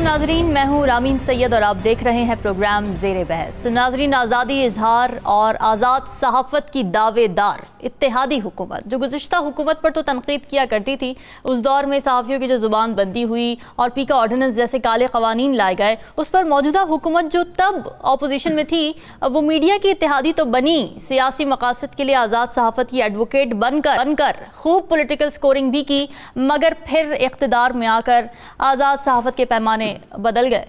नाजरीन, मैं हूँ रामीन सैयद और आप देख रहे हैं प्रोग्राम ज़ेरे बहस। नाजरीन, आज़ादी इजहार और आज़ाद सहाफ़त की दावेदार इत्तेहादी हुकूमत जो गुज़िश्ता हुकूमत पर तो तनकीद किया करती थी, उस दौर में सहाफ़ियों की जो ज़ुबान बंदी हुई और पीका ऑर्डिनेंस जैसे काले क़वानीन लाए गए, उस पर मौजूदा हुकूमत जो तब अपोजिशन में थी वो मीडिया की इत्तेहादी तो बनी, सियासी मकासद के लिए आज़ाद सहाफ़त की एडवोकेट बनकर खूब पोलिटिकल स्कोरिंग भी की, मगर फिर इक़्तिदार में आकर आज़ाद सहाफ़त के पैमाने बदल गए।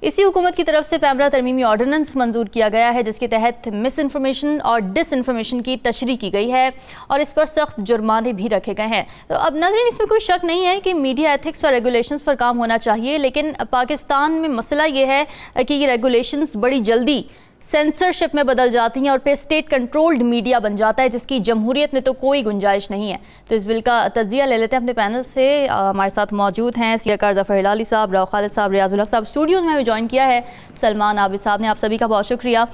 इसी हुकूमत की तरफ से पैमरा तरमीमी ऑर्डिनेंस मंजूर किया गया है, जिसके तहत मिस इन्फॉर्मेशन और डिस इन्फॉर्मेशन की तशरीह की गई है और इस पर सख्त जुर्माने भी रखे गए हैं। तो अब नाज़रीन, इसमें कोई शक नहीं है कि मीडिया एथिक्स और रेगुलेशंस पर काम होना चाहिए, लेकिन पाकिस्तान में मसला ये है कि ये रेगुलेशंस बड़ी जल्दी सेंसरशिप में बदल जाती हैं और फिर स्टेट कंट्रोल्ड मीडिया बन जाता है, जिसकी जमहूरियत में तो कोई गुंजाइश नहीं है। तो इस बिल का तज्जिया ले लेते हैं अपने पैनल से। हमारे साथ मौजूद हैं सीकर ज़फ़र हिलाली साहब, राव खालिद साहब, रियाजुल हक साहब। स्टूडियोज़ में हमें ज्वाइन किया है सलमान आबिद साहब ने। आप सभी का बहुत शुक्रिया।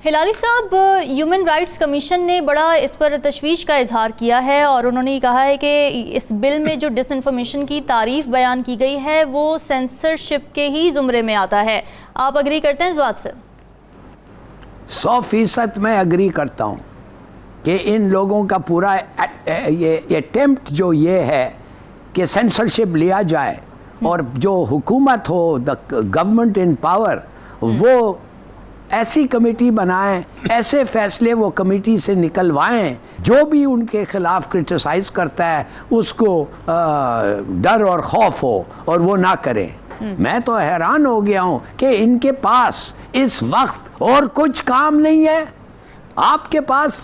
हिलाली साहब, ह्यूमन राइट्स कमीशन ने बड़ा इस पर तशवीश का इजहार किया है और उन्होंने कहा है कि इस बिल में जो डिसइंफॉर्मेशन की तारीफ बयान की गई है वो सेंसरशिप के ही ज़ुमरे में आता है। आप अग्री करते हैं इस बात से? 100% मैं अग्री करता हूँ कि इन लोगों का पूरा ये अटेम्प्ट जो ये है कि सेंसरशिप लिया जाए और जो हुकूमत हो, द गवर्नमेंट इन पावर, वो ऐसी कमेटी बनाएं, ऐसे फैसले वो कमेटी से निकलवाएं, जो भी उनके खिलाफ क्रिटिसाइज करता है उसको डर और खौफ हो और वो ना करें। मैं तो हैरान हो गया हूं कि इनके पास इस वक्त और कुछ काम नहीं है। आपके पास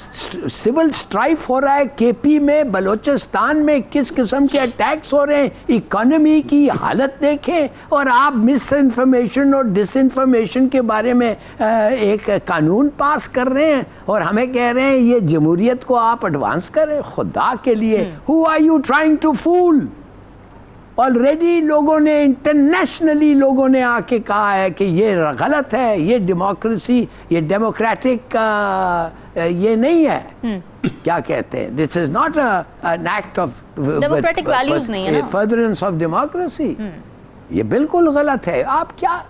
सिविल स्ट्राइफ हो रहा है केपी में, बलोचिस्तान में किस किस्म के अटैक्स हो रहे हैं, इकोनॉमी की हालत देखें, और आप मिस इन्फॉर्मेशन और डिसइंफॉर्मेशन के बारे में एक कानून पास कर रहे हैं और हमें कह रहे हैं ये जमहूरियत को आप एडवांस करें। खुदा के लिए, who are you trying to fool? Already लोगों ने, इंटरनेशनली लोगों ने आके कहा है कि ये गलत है, ये डेमोक्रेसी, ये डेमोक्रेटिक ये नहीं है। क्या कहते हैं, this is not an act of democratic values नहीं है, फर्दरेंस ऑफ डेमोक्रेसी। ये बिल्कुल गलत है। आप क्या,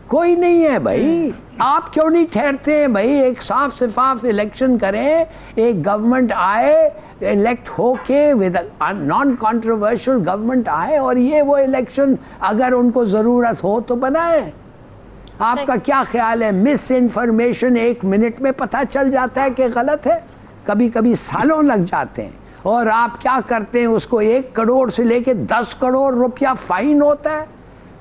कोई नहीं है भाई, आप क्यों नहीं ठहरते हैं भाई? एक साफ सिफाफ इलेक्शन करें, एक गवर्नमेंट आए, इलेक्ट होके विद नॉन कंट्रोवर्शियल गवर्नमेंट आए और ये वो इलेक्शन अगर उनको ज़रूरत हो तो बनाए। आपका क्या ख्याल है? मिस इन्फॉर्मेशन 1 मिनट में पता चल जाता है कि गलत है, कभी कभी सालों लग जाते हैं। और आप क्या करते हैं, उसको 1 करोड़ से लेके 10 करोड़ रुपया फाइन होता है।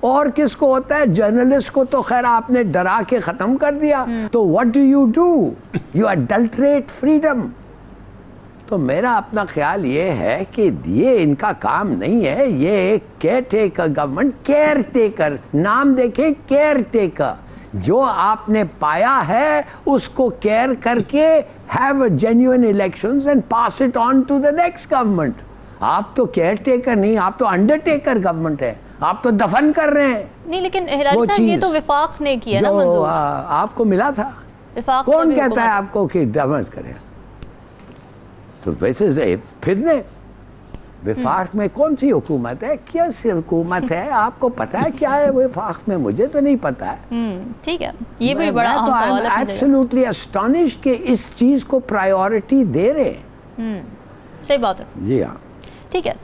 और किसको होता है? जर्नलिस्ट को तो खैर आपने डरा के ख़त्म कर दिया। तो what do? You adulterate freedom. तो मेरा अपना ख्याल ये है कि ये इनका काम नहीं है। ये एक care taker government, care taker नाम देखें, केयर टेकर, जो आपने पाया है उसको केयर करके have genuine elections and pass it on to the next government. आप तो केयर टेकर नहीं, आप तो अंडरटेकर गवर्नमेंट है, आप तो दफन कर रहे हैं। नहीं, लेकिन हिलाली साहब, ये तो विफाक ने किया ना मंजूर। आपको मिला था, कौन कहता है आपको कि दफन करें? तो वैसे फिर ने विफाक में कौन सी हुकूमत है, क्या सी हुकूमत है? आपको पता है क्या है विफाक में? मुझे तो नहीं पता है। ठीक है, ये भी बड़ा अहम सवाल है। एब्सोल्युटली एस्टोनिश्ड कि इस चीज को प्रायोरिटी दे रहे हैं। सही बात है। जी हाँ, ठीक है।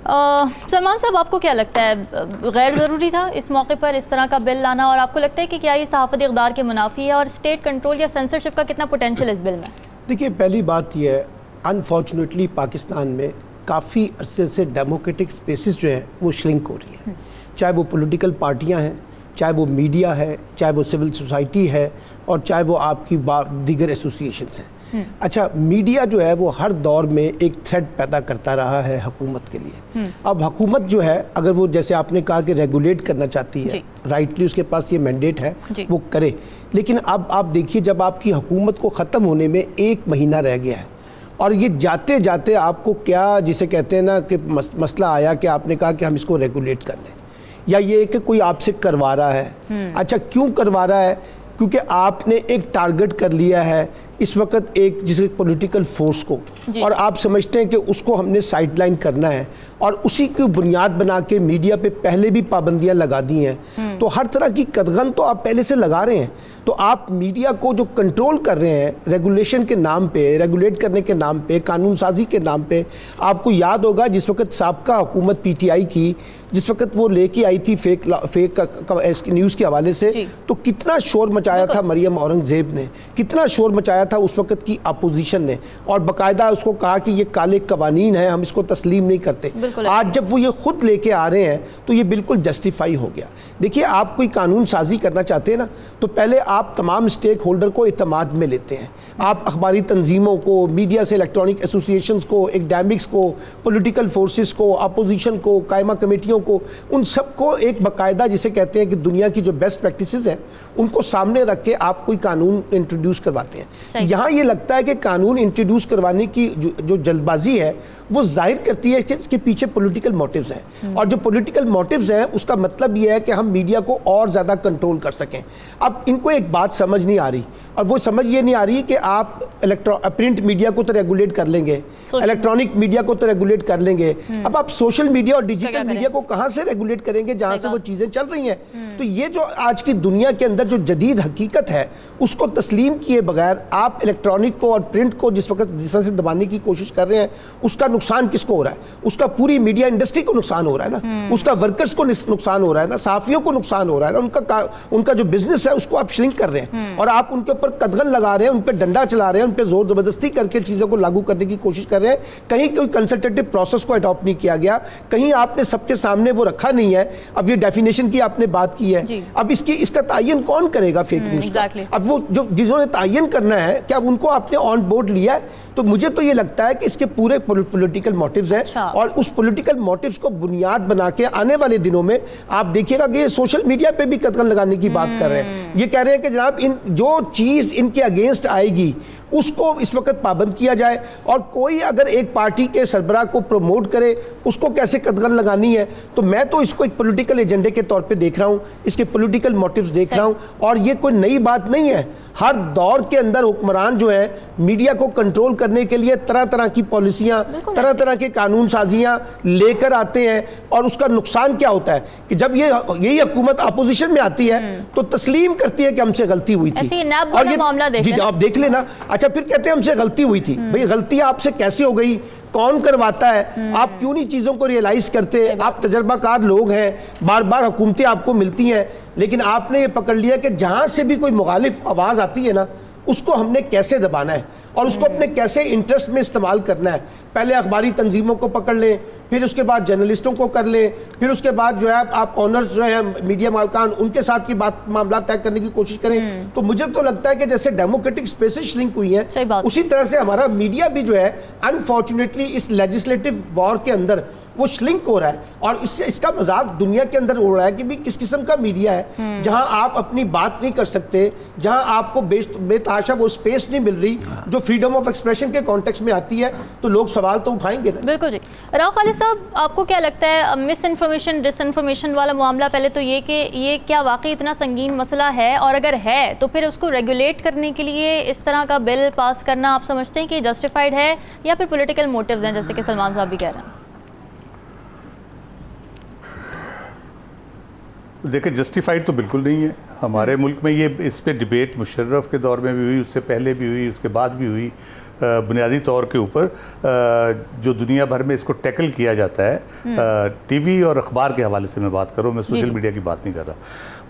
सलमान साहब, आपको क्या लगता है, गैर ज़रूरी था इस मौके पर इस तरह का बिल लाना? और आपको लगता है कि क्या ये सहाफ़ती इक़्तिदार के मुनाफी है? और स्टेट कंट्रोल या सेंसरशिप का कितना पोटेंशियल है इस बिल में? देखिए, पहली बात यह है, अनफॉर्चुनेटली पाकिस्तान में काफ़ी अरसे से डेमोक्रेटिक स्पेसिस जो हैं वो श्रिंक हो रही हैं। चाहे वो पॉलिटिकल पार्टियां हैं, चाहे वो मीडिया है, चाहे वो सिविल सोसाइटी है, और चाहे वो आपकी दीगर एसोसिएशंस हैं। अच्छा, मीडिया जो है वो हर दौर में एक थ्रेट पैदा करता रहा है हुकूमत के लिए। अब हुकूमत जो है, अगर वो जैसे आपने कहा कि रेगुलेट करना चाहती है, राइटली उसके पास ये मैंडेट है, वो करे। लेकिन अब आप देखिए, जब आपकी हुकूमत को ख़त्म होने में 1 महीना रह गया है और ये जाते जाते आपको क्या, जिसे कहते हैं ना कि मसला आया कि आपने कहा कि हम इसको रेगुलेट कर लें, या ये कि कोई आपसे करवा रहा है। अच्छा, क्यों करवा रहा है? क्योंकि आपने एक टारगेट कर लिया है इस वक्त एक जिसे पॉलिटिकल फोर्स को, और आप समझते हैं कि उसको हमने साइडलाइन करना है, और उसी की बुनियाद बना के मीडिया पे पहले भी पाबंदियां लगा दी हैं। तो हर तरह की कदगन तो आप पहले से लगा रहे हैं। तो आप मीडिया को जो कंट्रोल कर रहे हैं रेगुलेशन के नाम पे, रेगुलेट करने के नाम पे, कानून साजी के नाम पे, आपको याद होगा जिस वक्त साबका हुकूमत पीटीआई की, जिस वक्त वो लेके आई थी फेक न्यूज़ के हवाले से, तो कितना शोर मचाया था मरियम औरंगजेब ने, कितना शोर मचाया था उस वक्त की अपोजिशन ने, और बाकायदा उसको कहा कि ये काले कवानीन है, हम इसको तस्लीम नहीं करते। आज जब वो ये खुद लेके आ रहे हैं तो ये बिल्कुल जस्टिफाई हो गया। देखिए, आप कोई कानून साजी करना चाहते हैं ना, तो पहले आप तमाम स्टेक होल्डर को इत्तेमाद में लेते हैं। आप अखबारी तंजीमों को, मीडिया से इलेक्ट्रॉनिक एसोसिएशंस को, एकेडमिक्स को, पॉलिटिकल फोर्सेस को, अपोजिशन को, कायमा कमेटियों को, उन सबको एक बाकायदा जिसे कहते हैं कि दुनिया की जो बेस्ट प्रैक्टिसेस हैं उनको सामने रख के आप कोई कानून इंट्रोड्यूस करवाते हैं। यहाँ ये लगता है कि कानून इंट्रोड्यूस करवाने की जो जल्दबाजी है वो जाहिर करती है कि इसके पीछे पॉलिटिकल मोटिव्स हैं, और जो पॉलिटिकल मोटिव्स हैं उसका मतलब ये है कि हम मीडिया को और ज़्यादा कंट्रोल कर सकें। अब इनको एक बात समझ नहीं आ रही, और वो समझ ये नहीं आ रही कि आप प्रिंट मीडिया को तो रेगुलेट कर लेंगे, इलेक्ट्रॉनिक मीडिया को तो रेगुलेट कर लेंगे, अब आप सोशल मीडिया और डिजिटल मीडिया को कहाँ से रेगुलेट करेंगे जहाँ से वो चीज़ें चल रही हैं। तो ये जो आज की दुनिया के अंदर जो जदीद हकीकत है उसको तस्लीम किए बगैर आप इलेक्ट्रॉनिक को और प्रिंट को जिस वक्त जिस तरह से दबाने की कोशिश कर रहे हैं, उसका नुकसान किसको हो रहा है? उसका पूरी मीडिया इंडस्ट्री को नुकसान हो रहा है ना, उसका वर्कर्स को नुकसान हो रहा है ना, सहाफ़ियों को नुकसान हो रहा है ना, उनका जो बिजनेस है उसको आप श्रिंक कर रहे हैं, और आप उनके ऊपर कदगन लगा रहे हैं, उन पर डंडा चला रहे हैं, उन पर जोर जबरदस्ती करके चीज़ों को लागू करने की कोशिश कर रहे हैं। कहीं कोई कंसल्टेटिव प्रोसेस को अडॉप्ट नहीं किया गया, कहीं आपने सबके सामने वो रखा नहीं है। अब ये डेफिनेशन की आपने बात की है, अब इसका तायन कौन करेगा फेक न्यूज़ का? अब वो जो जिन्होंने तायन करना है, क्या उनको आपने ऑन बोर्ड लिया है? तो मुझे तो ये लगता है कि इसके पूरे पॉलिटिकल मोटिव्स हैं, और उस पॉलिटिकल मोटिव्स को बुनियाद बना के आने वाले दिनों में आप देखिएगा कि ये सोशल मीडिया पे भी कदगन लगाने की बात कर रहे हैं। ये कह रहे हैं कि जनाब इन जो चीज़ इनके अगेंस्ट आएगी उसको इस वक्त पाबंद किया जाए, और कोई अगर एक पार्टी के सरबराह को प्रमोट करे उसको कैसे कदगन लगानी है। तो मैं तो इसको एक पॉलिटिकल एजेंडे के तौर पे देख रहा हूँ, इसके पॉलिटिकल मोटिव्स देख रहा हूँ, और ये कोई नई बात नहीं है। हर दौर के अंदर हुक्मरान जो है मीडिया को कंट्रोल करने के लिए तरह तरह की पॉलिसियां, तरह तरह के कानून साजियां लेकर आते हैं, और उसका नुकसान क्या होता है कि जब यही हुकूमत अपोजिशन में आती है तो तस्लीम करती है कि हमसे गलती हुई थी, और ये मामला आप देख लेना। अच्छा, फिर कहते हैं हमसे गलती हुई थी। भाई, गलती आपसे कैसे हो गई? कौन करवाता है? आप क्यों नहीं चीज़ों को रियलाइज करते? आप तजर्बाकार लोग हैं, बार बार हुकूमतें आपको मिलती हैं, लेकिन आपने ये पकड़ लिया कि जहाँ से भी कोई मुखालिफ आवाज़ आती है ना, उसको हमने कैसे दबाना है और उसको अपने कैसे इंटरेस्ट में इस्तेमाल करना है। पहले अखबारी तंजीमों को पकड़ लें, फिर उसके बाद जर्नलिस्टों को कर लें, फिर उसके बाद जो है आप ऑनर्स जो है मीडिया मालकान, उनके साथ की बात मामला तय करने की कोशिश करें। तो मुझे तो लगता है कि जैसे डेमोक्रेटिक स्पेसेस श्रिंक हुई हैं, उसी तरह से हमारा मीडिया भी जो है अनफॉर्चुनेटली इस लेजिस्लेटिव वॉर के अंदर वो श्रिंक हो रहा है, और इससे इसका मजाक दुनिया के अंदर हो रहा है कि भी किस किस्म का मीडिया है जहां आप अपनी बात नहीं कर सकते, जहां आपको बेतहाशा वो स्पेस नहीं मिल रही जो फ्रीडम ऑफ एक्सप्रेशन के कॉन्टेक्स्ट में आती है, तो लोग सवाल तो उठाएंगे ना। बिल्कुल जी। राव खालिद साहब, आपको क्या लगता है मिस इन्फॉर्मेशन डिसइन्फॉर्मेशन वाला मामला, पहले तो ये कि ये क्या वाकई इतना संगीन मसला है, और अगर है तो फिर उसको रेगुलेट करने के लिए इस तरह का बिल पास करना आप समझते हैं कि जस्टिफाइड है, या फिर पॉलिटिकल मोटिव्स हैं जैसे कि सलमान साहब भी कह रहे हैं? देखिए, जस्टिफाइड तो बिल्कुल नहीं है। हमारे मुल्क में ये इस पे डिबेट मुशर्रफ के दौर में भी हुई, उससे पहले भी हुई, उसके बाद भी हुई। बुनियादी तौर के ऊपर जो दुनिया भर में इसको टैकल किया जाता है, टीवी और अखबार के हवाले से मैं बात करूँ, मैं सोशल मीडिया की बात नहीं कर रहा।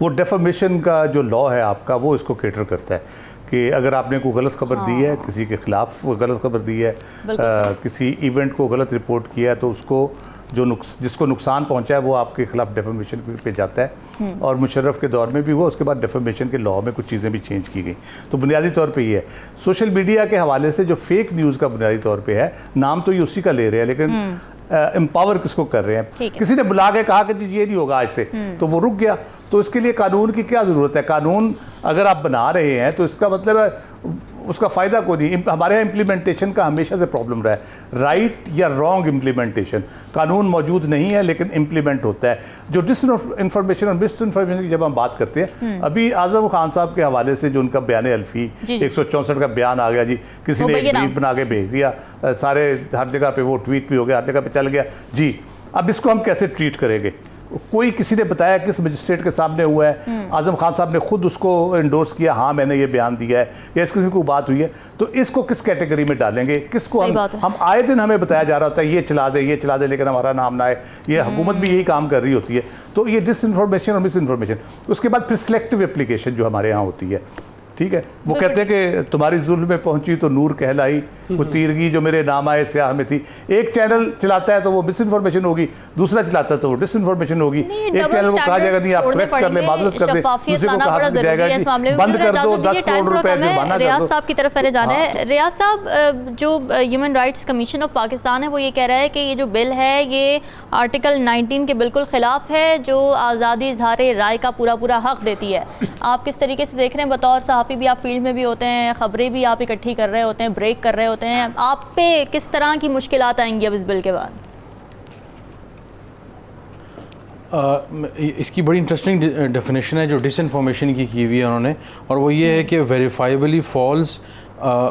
वो डेफामेशन का जो लॉ है आपका, वो इसको कैटर करता है कि अगर आपने कोई गलत खबर दी है, किसी के खिलाफ गलत खबर दी है, किसी इवेंट को गलत रिपोर्ट किया है, तो उसको जिसको नुकसान पहुंचा है वो आपके खिलाफ डेफामेशन पे जाता है। और मुशर्रफ के दौर में भी हुआ, उसके बाद डेफामेशन के लॉ में कुछ चीज़ें भी चेंज की गई। तो बुनियादी तौर पे ये है। सोशल मीडिया के हवाले से जो फेक न्यूज़ का बुनियादी तौर पे है, नाम तो ये उसी का ले रहे हैं, लेकिन एम्पावर किसको कर रहे हैं? किसी ने बुला के कहा कि जी ये नहीं होगा आज से, तो वो रुक गया। तो इसके लिए कानून की क्या ज़रूरत है? कानून अगर आप बना रहे हैं तो इसका मतलब है उसका फ़ायदा कोई नहीं। हमारे यहाँ इम्प्लीमेंटेशन का हमेशा से प्रॉब्लम रहा है, राइट या रॉन्ग इम्प्लीमेंटेशन। कानून मौजूद नहीं है लेकिन इम्प्लीमेंट होता है। जो डिसइन्फॉर्मेशन और मिस इन्फॉर्मेशन की जब हम बात करते हैं, अभी आज़म खान साहब के हवाले से जो उनका बयान अल्फी 164 का बयान आ गया जी, किसी ने एक ट्वीट बना के भेज दिया, सारे हर जगह पे वो ट्वीट भी हो गया, हर जगह पे चल गया जी। अब इसको हम कैसे ट्रीट करेंगे? कोई किसी ने बताया किस मजिस्ट्रेट के सामने हुआ है, आजम खान साहब ने खुद उसको इंडोर्स किया, हाँ मैंने ये बयान दिया है, या इस किसी को बात हुई है, तो इसको किस कैटेगरी में डालेंगे, किसको हम आए दिन हमें बताया जा रहा होता है ये चला दे ये चला दे, लेकिन हमारा नाम ना आए। ये हुकूमत भी यही काम कर रही होती है। तो ये डिसइंफॉर्मेशन और मिस इन्फॉर्मेशन, उसके बाद फिर सिलेक्टिव एप्लीकेशन जो हमारे यहाँ होती है, ठीक है, वो कहते हैं कि तुम्हारी जुल्म में पहुंची तो नूर कहलाई, वो तीरगी जो मेरे नाम आए स्याह में थी। एक चैनल चलाता है तो वो मिस इन्फॉर्मेशन होगी, दूसरा चलाता है तो वो डिसइन्फॉर्मेशन होगी। एक चैनल को कहा जाएगा नहीं आप करेक्ट कर ले, माजरत कर दे, दूसरे को कहा जाएगा कि बंद कर दो, 10 करोड़ रुपए जुर्माना कर दो। रियाज साहब की तरफ पहले जाना है। रियाज साहब, जो human rights commission of Pakistan है वो ये कह रहा है कि ये जो बिल है ये आर्टिकल 19 के बिल्कुल खिलाफ है, जो आज़ादी इजहार राय का पूरा पूरा हक देती है। आप किस तरीके से देख रहे हैं? बतौर सहाफ़ी भी आप फील्ड में भी होते हैं, खबरें भी आप इकट्ठी कर रहे होते हैं, ब्रेक कर रहे होते हैं, आप पे किस तरह की मुश्किलात आएंगी अब इस बिल के बाद? इसकी बड़ी इंटरेस्टिंग डेफिनेशन है जो डिसइंफॉर्मेशन की हुई है उन्होंने, और वो ये है कि वेरीफाइबली false,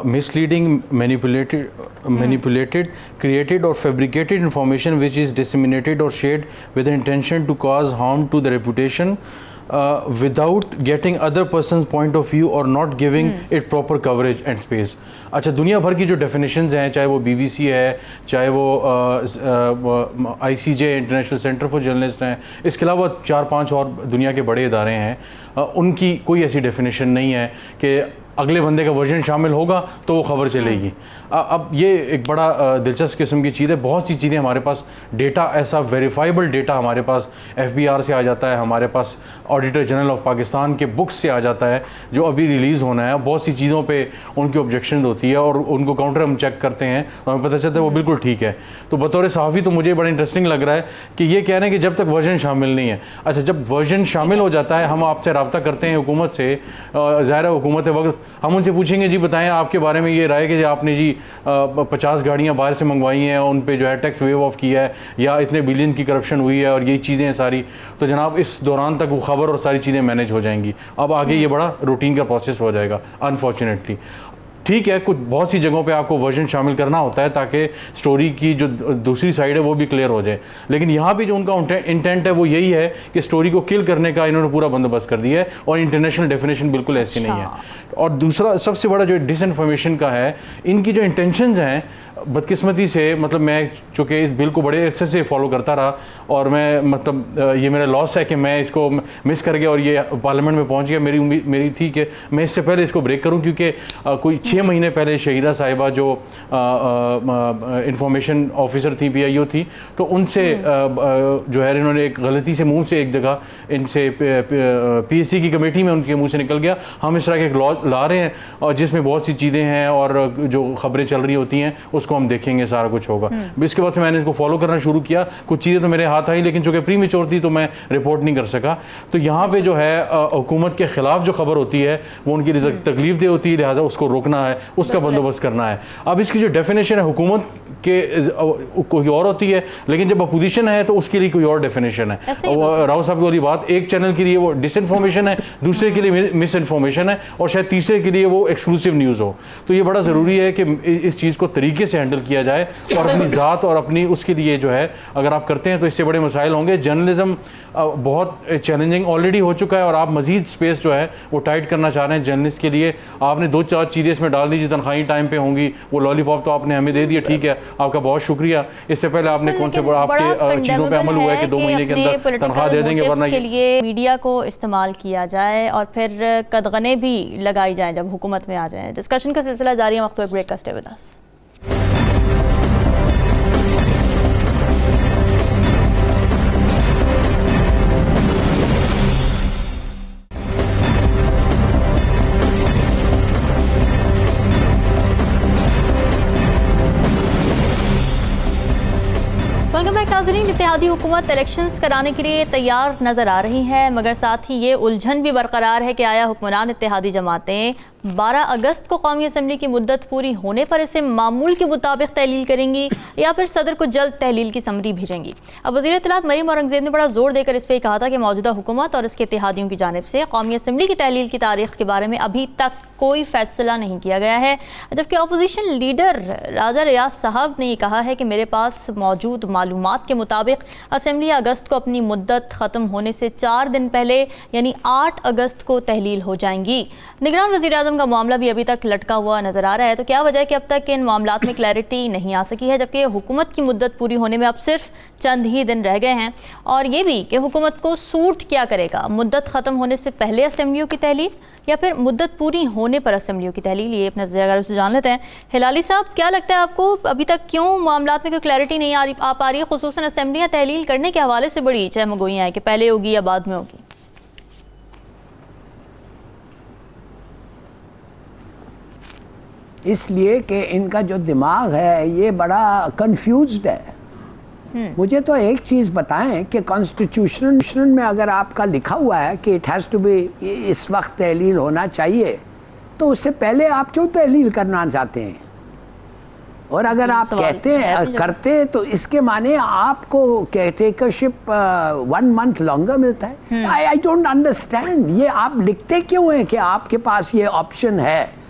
misleading, manipulated, created or fabricated information which is disseminated or shared with the intention to cause harm to the reputation without getting other person's point of view or not giving it proper coverage and space. अच्छा, दुनिया भर की जो definitions हैं, चाहे वो BBC है, चाहे वो ICJ international centre for journalist हैं, इसके अलावा 4-5 और दुनिया के बड़े इदारे हैं, उनकी कोई ऐसी डेफिनेशन नहीं है कि अगले बंदे का वर्जन शामिल होगा तो वो खबर चलेगी। अब ये एक बड़ा दिलचस्प किस्म की चीज़ है। बहुत सी चीज़ें हमारे पास, डेटा ऐसा वेरीफाइबल डेटा हमारे पास FBR से आ जाता है, हमारे पास ऑडिटर जनरल ऑफ पाकिस्तान के बुक्स से आ जाता है जो अभी रिलीज़ होना है। बहुत सी चीज़ों पे उनकी ऑब्जेक्शन होती है और उनको काउंटर हम चेक करते हैं और हमें पता चलता है वो बिल्कुल ठीक है। तो बतौर सहाफ़ी तो मुझे बड़ा इंटरेस्टिंग लग रहा है कि ये कह रहे हैं कि जब तक वर्जन शामिल नहीं है। अच्छा, जब वर्जन शामिल हो जाता है, हम आपसे रब्ता करते हैं हुकूमत से, ज़ाहिर है हुकूमत वक्त हम उनसे पूछेंगे जी बताएं आपके बारे में ये राय कि आपने जी 50 गाड़ियाँ बाहर से मंगवाई हैं, उन पे जो है टैक्स वेव ऑफ किया है, या इतने बिलियन की करप्शन हुई है और यही चीज़ें हैं सारी, तो जनाब इस दौरान तक वो खबर और सारी चीज़ें मैनेज हो जाएंगी। अब आगे ये बड़ा रूटीन का प्रोसेस हो जाएगा अनफॉर्चुनेटली। ठीक है, कुछ बहुत सी जगहों पे आपको वर्जन शामिल करना होता है ताकि स्टोरी की जो दूसरी साइड है वो भी क्लियर हो जाए, लेकिन यहाँ पे जो उनका इंटेंट है वो यही है कि स्टोरी को किल करने का इन्होंने पूरा बंदोबस्त कर दिया है और इंटरनेशनल डेफिनेशन बिल्कुल ऐसी नहीं है। और दूसरा सबसे बड़ा जो डिसइंफॉर्मेशन का है, इनकी जो इंटेंशंस हैं, बदकिस्मती से मतलब मैं चूँकि इस बिल को बड़े अरसे से फॉलो करता रहा और मैं मतलब ये मेरा लॉस है कि मैं इसको मिस कर गया और ये पार्लियामेंट में पहुंच गया। मेरी थी कि मैं इससे पहले इसको ब्रेक करूं, क्योंकि कोई 6 महीने पहले शहीदा साहिबा जो इंफॉर्मेशन ऑफिसर थी, PIO थी, तो उनसे जो है इन्होंने एक गलती से मुँह से एक जगह इनसे PSC की कमेटी में उनके मुँह से निकल गया हम इस तरह के एक लॉ ला रहे हैं और जिसमें बहुत सी चीज़ें हैं और जो खबरें चल रही होती हैं उसको हम देखेंगे, सारा कुछ होगा। इसके बाद से मैंने इसको फॉलो करना शुरू किया। कुछ चीज़ें तो मेरे हाथ आई, लेकिन चूंकि प्रीमेच्योर थी तो मैं रिपोर्ट नहीं कर सका। तो यहाँ पे जो है हुकूमत के खिलाफ जो खबर होती है वो उनकी तकलीफ दे होती है, लिहाजा उसको रोकना है, उसका बंदोबस्त करना है। अब इसकी जो डेफिनेशन है हुकूमत के कोई और होती है, लेकिन जब अपोजिशन है तो उसके लिए कोई और डेफिनेशन है। राव साहब की वाली बात, एक चैनल के लिए वो डिसइंफॉर्मेशन है, दूसरे के लिए मिस इन्फॉर्मेशन है और शायद तीसरे के लिए वो एक्सक्लूसिव न्यूज़ हो। तो ये बड़ा ज़रूरी है कि इस चीज़ को तरीके से हैंडल किया जाए और अपनी ज़ात और अपनी उसके लिए जो है अगर आप करते हैं तो इससे बड़े मसाइल होंगे। जर्नलिज्म बहुत चैलेंजिंग ऑलरेडी हो चुका है और आप मजीद स्पेस जो है वो टाइट करना चाह रहे हैं जर्नलिस्ट के लिए। आपने 2-4 चीज़ें इसमें डाल दीजिए, तनख्वाही टाइम पे होंगी, वो लॉलीपॉप तो आपने हमें दे दिया, ठीक है, आपका बहुत शुक्रिया। इससे पहले आपने कौन से आपके चीज़ों पर अमल हुआ है कि 2 महीने के अंदर तनख्वाह दे देंगे, वरना के लिए मीडिया को इस्तेमाल किया जाए और फिर कदगने भी लगाई जाए जब हुकूमत में आ जाए। डिस्कशन का सिलसिला जारी है, वक्त पर ब्रेक का, स्टे विद अस। नाज़रीन, इत्तेहादी हुकूमत इलेक्शंस कराने के लिए तैयार नज़र आ रही है, मगर साथ ही ये उलझन भी बरकरार है कि आया हुक्मरान इत्तेहादी जमातें 12 अगस्त को कौमी असम्बली की मुद्दत पूरी होने पर इसे मामूल के मुताबिक तहलील करेंगी या फिर सदर को जल्द तहलील की समरी भेजेंगी। अब वज़ीर इत्तलात मरीम औरंगज़ेब ने बड़ा जोर देकर इस पर कहा था कि मौजूदा हुकूमत और इसके इत्तेहादियों की जानिब से कौमी असम्बली की तहलील की तारीख के बारे में अभी तक कोई फैसला नहीं किया गया है, जबकि अपोजिशन लीडर राजा रियाज साहब ने कहा है कि मेरे पास मौजूद मालूमात के मुताबिक असम्बली अगस्त को अपनी मुद्दत ख़त्म होने से 4 दिन पहले यानी 8 अगस्त को तहलील हो जाएंगी। निगरान वज़ीर-ए-आज़म का मामला भी अभी तक लटका हुआ नजर आ रहा है, तो क्या वजह है कि अब तक इन मामलात में क्लैरिटी नहीं आ सकी है, जबकि हुकूमत की मुद्दत पूरी होने में अब सिर्फ चंद ही दिन रह गए हैं। और ये भी कि हुकूमत को सूट क्या करेगा, मुद्दत ख़त्म होने से पहले असम्बलियों की तहलील या फिर मुद्दत पूरी होने पर असम्बलियों की तहलील, ये अपने ज़ियागारों से जान लेते हैं। हिलाली साहब, क्या लगता है आपको अभी तक क्यों मामलात में कोई क्लैरिटी नहीं आ पा रही है, खुसूसन असम्बलियाँ तहलील करने के हवाले से बड़ी चहमगोइयाँ हैं कि पहले होगी या बाद में होगी? इसलिए कि इनका जो दिमाग है ये बड़ा कंफ्यूज्ड है। मुझे तो एक चीज़ बताएं कि कॉन्स्टिट्यूशन में अगर आपका लिखा हुआ है कि इट हैज़ टू बी, इस वक्त तहलील होना चाहिए, तो उससे पहले आप क्यों तहलील करना चाहते हैं? और अगर आप कहते हैं करते हैं तो इसके माने आपको केयरटेकरशिप 1 मंथ लॉन्गर मिलता है। आई डोंट अंडरस्टैंड, ये आप लिखते क्यों हैं कि आपके पास ये ऑप्शन है?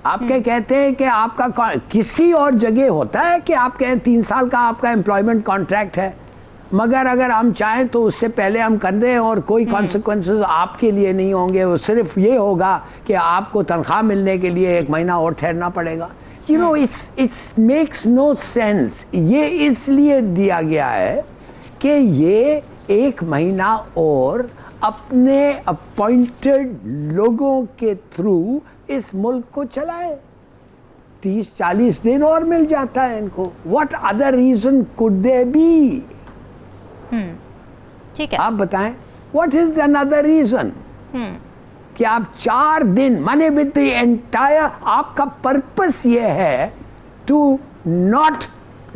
आपके कहते हैं कि आपका किसी और जगह होता है कि आप कहें 3 साल का आपका एम्प्लॉयमेंट कॉन्ट्रैक्ट है, मगर अगर हम चाहें तो उससे पहले हम कर दें और कोई कॉन्सिक्वेंसेस आपके लिए नहीं होंगे। वो सिर्फ ये होगा कि आपको तनख्वाह मिलने के लिए 1 महीना और ठहरना पड़ेगा। You know, it's makes no sense. ये इसलिए दिया गया है कि ये 1 महीना और अपने अपॉइंटेड लोगों के थ्रू इस मुल्क को चलाए। 30-40 दिन और मिल जाता है इनको। What other reason could there be? ठीक है, आप बताएं, व्हाट इज अनदर रीजन? कि आप 4 दिन माने विद द एंटायर, आपका पर्पस ये है to not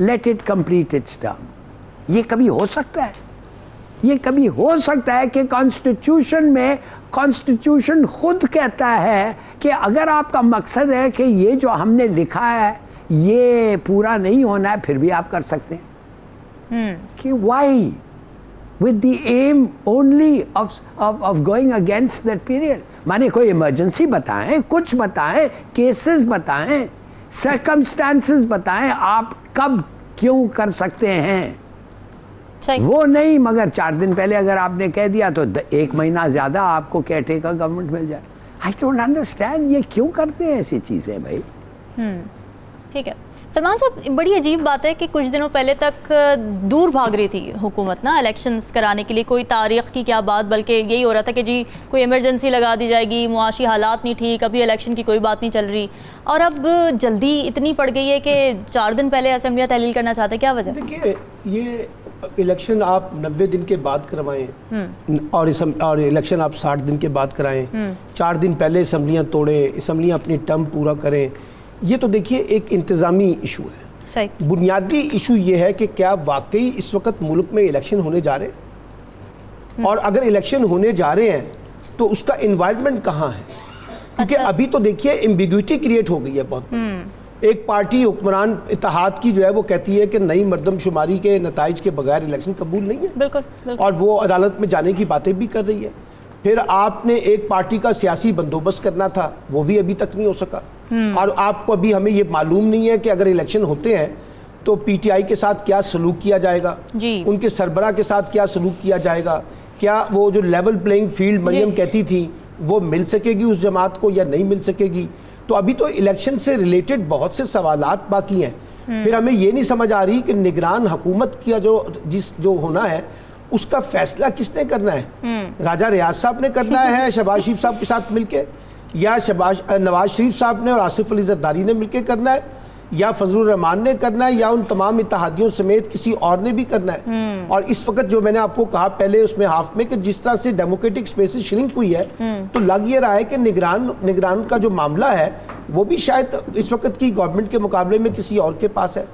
let it complete its term. ये कभी हो सकता है? ये कभी हो सकता है कि कॉन्स्टिट्यूशन में कॉन्स्टिट्यूशन खुद कहता है कि अगर आपका मकसद है कि ये जो हमने लिखा है ये पूरा नहीं होना है, फिर भी आप कर सकते हैं। कि Y with the aim only of going against that period? माने कोई इमरजेंसी बताएं, कुछ बताएं, केसेस बताएं, सर्कमस्टांसेस बताएं, आप कब क्यों कर सकते हैं। वो नहीं, मगर 4 दिन पहले अगर आपने कह दिया तो 1 महीना ज्यादा आपको केयरटेकर गवर्नमेंट मिल जाए। आई डोंट अंडरस्टैंड, ये क्यों करते हैं ऐसी चीजें भाई। ठीक है सलमान साहब, बड़ी अजीब बात है कि कुछ दिनों पहले तक दूर भाग रही थी हुकूमत ना इलेक्शंस कराने के लिए। कोई तारीख की क्या बात, बल्कि यही हो रहा था कि जी कोई इमरजेंसी लगा दी जाएगी, मुआशी हालात नहीं ठीक, अभी इलेक्शन की कोई बात नहीं चल रही, और अब जल्दी इतनी पड़ गई है कि 4 दिन पहले असेंबलियाँ तहलील करना चाहते हैं। क्या वजह? देखिए, ये इलेक्शन आप 90 दिन के बाद करवाएं और इलेक्शन आप 60 दिन के बाद कराएं, 4 दिन पहले असम्बलियाँ तोड़ें, असम्बलियाँ अपनी टर्म पूरा करें, ये तो देखिए एक इंतज़ामी इशू है। सही। बुनियादी इशू ये है कि क्या वाकई इस वक्त मुल्क में इलेक्शन होने जा रहे हैं, और अगर इलेक्शन होने जा रहे हैं तो उसका इन्वायरमेंट कहाँ है? क्योंकि अभी तो देखिए एम्बिग्विटी क्रिएट हो गई है बहुत। एक पार्टी हुक्मरान इत्तेहाद की जो है वो कहती है कि नई मरदमशुमारी के नताइज के बगैर इलेक्शन कबूल नहीं है। बिल्कुल। और वो अदालत में जाने की बातें भी कर रही है। फिर आपने एक पार्टी का सियासी बंदोबस्त करना था, वो भी अभी तक नहीं हो सका। और आपको अभी हमें ये मालूम नहीं है कि अगर इलेक्शन होते हैं तो पीटीआई के साथ क्या सलूक किया जाएगा, उनके सरबराह के साथ क्या सलूक किया जाएगा, क्या वो जो लेवल प्लेइंग फील्ड मरियम कहती थी वो मिल सकेगी उस जमात को या नहीं मिल सकेगी। तो अभी तो इलेक्शन से रिलेटेड बहुत से सवालात बाकी हैं। फिर हमें ये नहीं समझ आ रही कि निगरान हुकूमत का जो होना है उसका फैसला किसने करना है? राजा रियाज साहब ने करना है शहबाज शरीफ साहब के साथ मिलके, या नवाज शरीफ साहब ने और आसिफ अली जरदारी ने मिलके करना है, या फजलुर रहमान ने करना है, या उन तमाम इत्तेहादियों समेत किसी और ने भी करना है। और इस वक्त जो मैंने आपको कहा पहले उसमें हाफ में कि जिस तरह से डेमोक्रेटिक स्पेसेस श्रिंक हुई है, तो लग ये रहा है कि निगरान का जो मामला है वो भी शायद इस वक्त की गवर्नमेंट के मुकाबले में किसी और के पास है।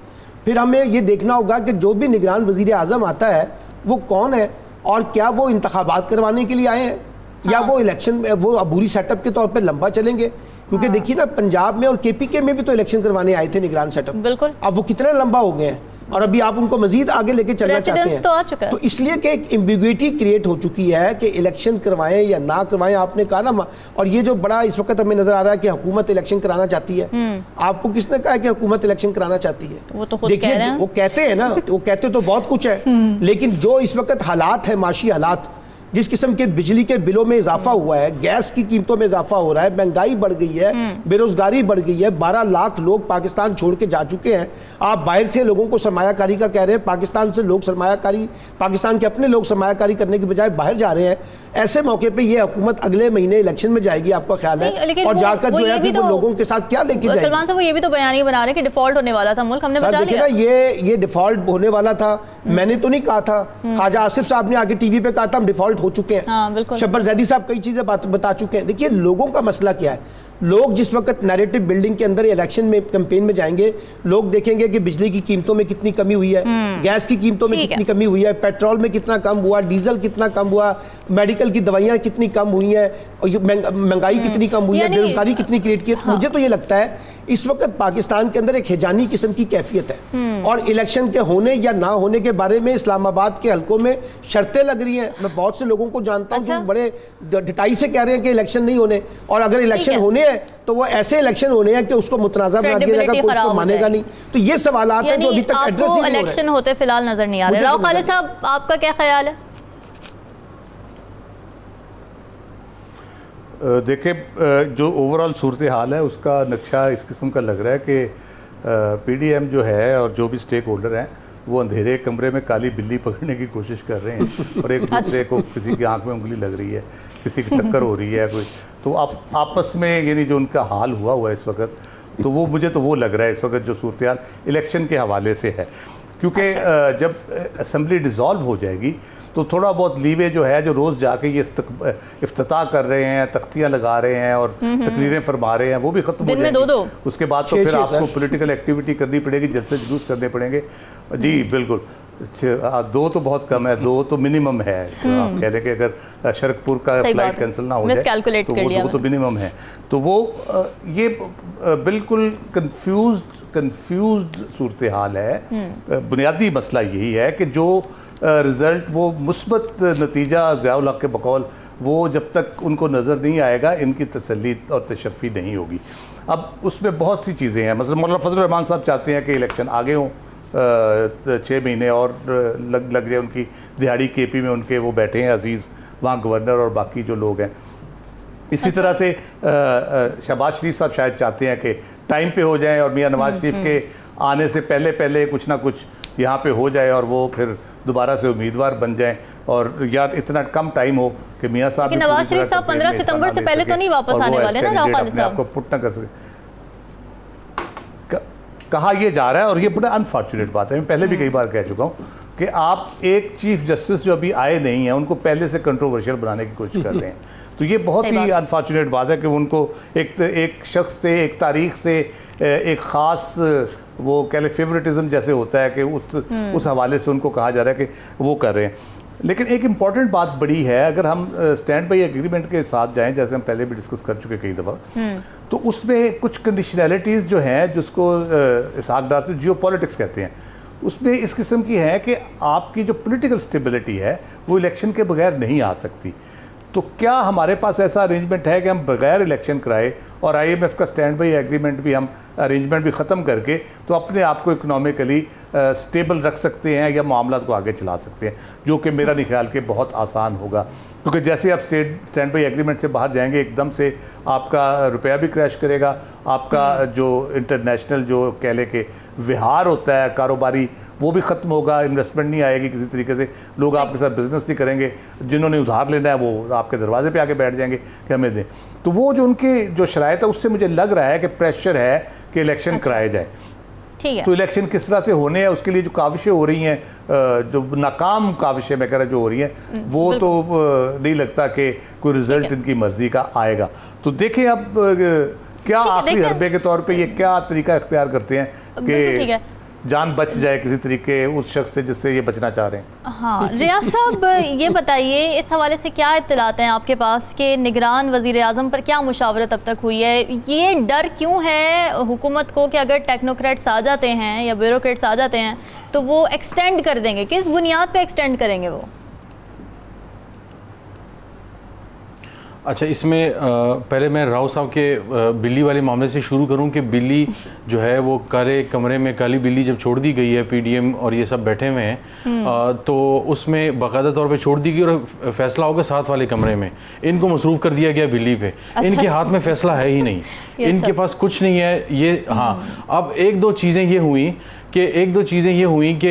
फिर हमें ये देखना होगा कि जो भी निगरान वजीर आज़म आता है वो कौन है, और क्या वो इंतखाबात करवाने के लिए आए हैं, या वो इलेक्शन वो अबूरी सेटअप के तौर पर लंबा चलेंगे, क्योंकि देखिए ना, पंजाब में और केपीके में भी तो इलेक्शन करवाने आए थे निगरान सेटअप, बिल्कुल। अब वो कितना लंबा हो गए हैं और अभी आप उनको मजीद आगे लेके चलना चाहते Precedence हैं। तो आ चुका है। तो इसलिए कि एक एम्बिग्युइटी क्रिएट हो चुकी है कि इलेक्शन करवाएं या ना करवाएं। आपने कहा ना, और ये जो बड़ा इस वक्त हमें नजर आ रहा है कि हुकूमत इलेक्शन कराना चाहती है, आपको किसने कहा है कि हुकूमत इलेक्शन कराना चाहती है? वो तो खुद कह रहे हैं। वो कहते हैं ना, वो कहते तो बहुत कुछ है, लेकिन जो इस वक्त हालात है, माशी हालात, जिस किस्म के बिजली के बिलों में इजाफा हुआ है, गैस की कीमतों में इजाफा हो रहा है, महंगाई बढ़ गई है, बेरोजगारी बढ़ गई है, 12 लाख लोग पाकिस्तान छोड़ के जा चुके हैं। आप बाहर से लोगों को सरमायाकारी का कह रहे हैं, पाकिस्तान से लोग सरमायाकारी, पाकिस्तान के अपने लोग सरमायाकारी करने के बजाय बाहर जा रहे हैं। ऐसे मौके पे ये हुकूमत अगले महीने इलेक्शन में जाएगी, आपका ख्याल है? और जाकर जो है वो लोगों के साथ क्या लेके जाएगी? सलमान साहब वो ये भी तो बयानी बना रहे हैं कि डिफॉल्ट होने वाला था मुल्क, हमने बचा लिया। ये डिफॉल्ट होने वाला था, मैंने तो नहीं कहा था, ख्वाजा आसिफ साहब ने आगे टीवी पे कहा था हम डिफॉल्ट हो चुके हैं। शब्बर जैदी साहब कई चीजें बता चुके हैं। देखिए लोगों का मसला क्या है, लोग जिस वक्त नैरेटिव बिल्डिंग के अंदर इलेक्शन में कैंपेन में जाएंगे, लोग देखेंगे कि बिजली की कीमतों में कितनी कमी हुई है, गैस की कीमतों में कितनी कमी हुई है, पेट्रोल में कितना कम हुआ, डीजल कितना कम हुआ, मेडिकल की दवाइयां कितनी कम हुई है, और महंगाई कितनी कम हुई है, बेरोजगारी कितनी क्रिएट की है। मुझे तो ये लगता है इस वक्त पाकिस्तान के अंदर एक हिजानी किस्म की कैफियत है, और इलेक्शन के होने या ना होने के बारे में इस्लामाबाद के हलकों में शर्तें लग रही हैं। मैं बहुत से लोगों को जानता हूं जो बड़े ढिठाई से कह रहे हैं कि इलेक्शन नहीं होने, और अगर इलेक्शन होने हैं तो वो ऐसे इलेक्शन होने हैं कि उसको मुतनाज़ा बना दिया जाएगा, कोई उसको मानेगा नहीं। तो ये सवाल हैं जो अभी तक एड्रेस ही नहीं हो रहे। इलेक्शन होते फिलहाल नजर नहीं आ रहे। राव खालिद साहब, आपका क्या ख्याल है? देखिए, जो ओवरऑल सूरत हाल है उसका नक्शा इस किस्म का लग रहा है कि पीडीएम जो है और जो भी स्टेक होल्डर हैं वो अंधेरे कमरे में काली बिल्ली पकड़ने की कोशिश कर रहे हैं और एक दूसरे को, किसी की आंख में उंगली लग रही है, किसी की टक्कर हो रही है कोई, तो आप आपस में यानी जो उनका हाल हुआ है इस वक्त, तो वो मुझे तो वो लग रहा है इस वक्त जो सूरत हाल इलेक्शन के हवाले से है। क्योंकि जब असेंबली डिज़ोल्व हो जाएगी तो थोड़ा बहुत लीवे जो है, जो रोज़ जाके ये इफ्तिताह कर रहे हैं, तख्तियाँ लगा रहे हैं और तकरीरें फरमा रहे हैं, वो भी ख़त्म हो जाएगी। उसके बाद तो फिर आपको पॉलिटिकल एक्टिविटी करनी पड़ेगी, जलसे जुलूस करने पड़ेंगे। जी बिल्कुल, 2 तो बहुत कम है, 2 तो मिनिमम है। आप कह रहे कि अगर शरकपुर का फ्लाइट कैंसिल ना हो जाए तो वो तो मिनिमम है। तो वो ये बिल्कुल कन्फ्यूज्ड सूरत हाल है। बुनियादी मसला यही है कि जो रिज़ल्ट, वो मुस्बत नतीजा ज़ियाउल हक़ के बकौल, वो जब तक उनको नज़र नहीं आएगा इनकी तसल्ली और तशफ़ी नहीं होगी। अब उसमें बहुत सी चीज़ें हैं, मतलब मौलाना फजल रहमान साहब चाहते हैं कि इलेक्शन आगे हों, 6 महीने और लग जाए उनकी दिहाड़ी, केपी में उनके वो बैठे हैं अजीज़, वहाँ गवर्नर और बाकी जो लोग हैं। इसी तरह से शहबाज शरीफ साहब शायद चाहते हैं कि टाइम पे हो जाएं और मियां नवाज शरीफ के आने से पहले कुछ ना कुछ यहाँ पे हो जाए और वो फिर दोबारा से उम्मीदवार बन जाएं, और यार इतना कम टाइम हो कि मियां साहब, नवाज शरीफ साहब 15 सितंबर से पहले तो नहीं वापस आने वाले ना, राव खालिद साहब, आपको पुट ना कर सके, कहा यह जा रहा है। और ये बड़ा अनफॉर्चुनेट बात है, मैं पहले भी कई बार कह चुका हूँ कि आप एक चीफ जस्टिस जो अभी आए नहीं हैं उनको पहले से कंट्रोवर्शियल बनाने की कोशिश कर रहे हैं। तो ये बहुत ही अनफॉर्चुनेट बात है कि उनको एक शख्स से, एक तारीख से, एक ख़ास वो कह लें फेवरेटिज्म जैसे होता है कि उस हवाले से उनको कहा जा रहा है कि वो कर रहे हैं। लेकिन एक इम्पॉर्टेंट बात बड़ी है, अगर हम स्टैंड बाई एग्रीमेंट के साथ जाएं, जैसे हम पहले भी डिस्कस कर चुके कई दफ़ा, तो उसमें कुछ कंडीशनैलिटीज़ जो हैं, जिसको इसहाक डार से जियोपॉलिटिक्स कहते हैं, उसमें इस किस्म की है कि आपकी जो पॉलिटिकल स्टेबिलिटी है वो इलेक्शन के बगैर नहीं आ सकती। तो क्या हमारे पास ऐसा अरेंजमेंट है कि हम बगैर इलेक्शन कराए और IMF का स्टैंड बाई एग्रीमेंट भी, हम अरेंजमेंट भी ख़त्म करके तो अपने आप को इकोनॉमिकली स्टेबल रख सकते हैं या मामला को आगे चला सकते हैं, जो कि मेरा नहीं ख्याल के बहुत आसान होगा। क्योंकि जैसे आप स्टैंड बाई एग्रीमेंट से बाहर जाएंगे, एकदम से आपका रुपया भी क्रैश करेगा, आपका जो इंटरनेशनल जो कह ले के विहार होता है कारोबारी, वो भी ख़त्म होगा, इन्वेस्टमेंट नहीं आएगी किसी तरीके से, लोग आपके साथ बिजनेस नहीं करेंगे, जिन्होंने उधार लेना है वो आपके दरवाजे पे आके बैठ जाएंगे कि हमें दें। तो वो जो उनकी जो शराइत है, उससे मुझे लग रहा है कि प्रेशर है कि इलेक्शन कराए जाए। ठीक है। तो इलेक्शन किस तरह से होने हैं, उसके लिए जो काविशें हो रही हैं, जो नाकाम काविशें मैं कह रहा जो हो रही हैं, वो तो नहीं लगता कि कोई रिजल्ट इनकी मर्जी का आएगा। तो देखें अब क्या आखिरी हरबे के तौर पे ये क्या तरीका इख्तियार करते हैं कि जान बच जाए किसी तरीके उस शख्स से जिससे ये बचना चाह रहे हैं। हाँ रियाज साहब, ये बताइए इस हवाले से क्या इत्तलात हैं आपके पास कि निगरान वज़ीर आज़म पर क्या मुशावरत अब तक हुई है? ये डर क्यों है हुकूमत को कि अगर टेक्नोक्रेट्स आ जाते हैं या ब्यूरोक्रेट्स आ जाते हैं तो वो एक्सटेंड कर देंगे? किस बुनियाद पे एक्सटेंड करेंगे वो? अच्छा, इसमें पहले मैं राव साहब के बिल्ली वाले मामले से शुरू करूं कि बिल्ली जो है वो काले कमरे में, काली बिल्ली जब छोड़ दी गई है, पीडीएम और ये सब बैठे हुए हैं, तो उसमें बाकायदा तौर पे छोड़ दी गई और फैसला होगा साथ वाले कमरे में। इनको मसरूफ़ कर दिया गया बिल्ली पे। इनके हाथ में फैसला है ही नहीं, इनके पास कुछ नहीं है ये। हाँ, अब एक दो चीज़ें ये हुई कि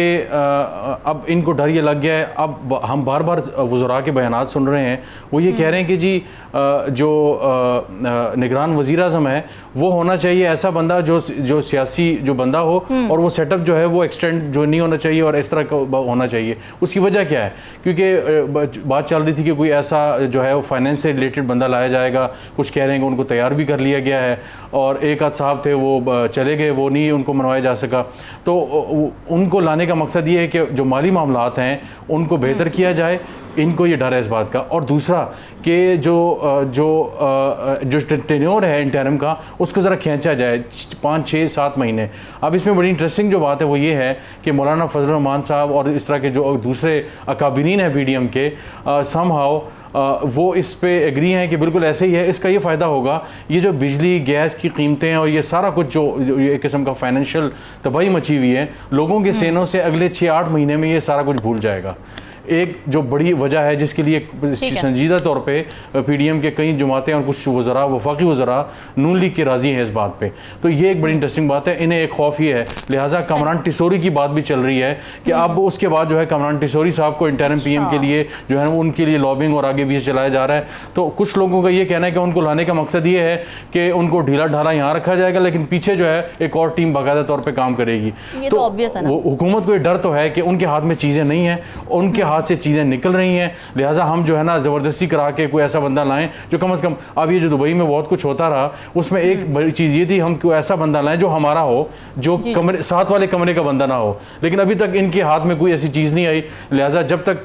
अब इनको डर ये लग गया है। अब हम बार बार वज़रा के बयानात सुन रहे हैं, वो ये कह रहे हैं कि जी जो निगरान वज़ीर आज़म है वो होना चाहिए ऐसा बंदा जो सियासी जो बंदा हो, और वो सेटअप जो है वो एक्सटेंड जो नहीं होना चाहिए और इस तरह का होना चाहिए। उसकी वजह क्या है? क्योंकि बात चल रही थी कि कोई ऐसा जो है वो फाइनेंस से रिलेटेड बंदा लाया जाएगा, कुछ कह रहे हैं कि उनको तैयार भी कर लिया गया है, और एक आध साहब थे वो चले गए, वो नहीं उनको मनवाया जा सका। तो उनको लाने का मकसद ये है कि जो माली मामलात हैं उनको बेहतर किया जाए, इनको ये डर है इस बात का। और दूसरा कि जो टेन्योर है इंटरिम का उसको ज़रा खींचा जाए 5, 6, 7 महीने। अब इसमें बड़ी इंटरेस्टिंग जो बात है वो ये है कि मौलाना फजल रहमान साहब और इस तरह के जो दूसरे अकाबिरीन हैं पीडीएम के, समहाउ वो इस पे एग्री हैं कि बिल्कुल ऐसे ही है। इसका ये फ़ायदा होगा, ये जो बिजली गैस की कीमतें और ये सारा कुछ जो एक किस्म का फाइनेंशियल तबाही मची हुई है, लोगों के सेनों से अगले 6-8 महीने में ये सारा कुछ भूल जाएगा। एक जो बड़ी वजह है जिसके लिए संजीदा तौर पे पीडीएम के कई जमातें और कुछ वज़रा, वफाकी वज़रा नून लीग के राज़ी हैं इस बात पे। तो ये एक बड़ी इंटरेस्टिंग बात है। इन्हें एक खौफ ये है, लिहाजा कामरान टिसोरी की बात भी चल रही है कि अब उसके बाद जो है कामरान टिसोरी साहब को इंटरिम पीएम के लिए जो है उनके लिए लॉबिंग और आगे भी चलाया जा रहा है। तो कुछ लोगों का ये कहना है कि उनको लाने का मकसद ये है कि उनको ढीला ढाला यहाँ रखा जाएगा, लेकिन पीछे जो है एक और टीम बाकायदा तौर पर काम करेगी। तो हुकूमत को ये डर तो है कि उनके हाथ में चीज़ें नहीं हैं, उनके हाथ से चीज़ें निकल रही हैं, लिहाजा हम जो है ना ज़बरदस्ती करा के कोई ऐसा बंदा लाएं जो कम से कम, अब ये जो दुबई में बहुत कुछ होता रहा उसमें एक बड़ी चीज़ ये थी, हम कोई ऐसा बंदा लाएं जो हमारा हो, जो कमरे साथ वाले कमरे का बंदा ना हो। लेकिन अभी तक इनके हाथ में कोई ऐसी चीज़ नहीं आई, लिहाजा जब तक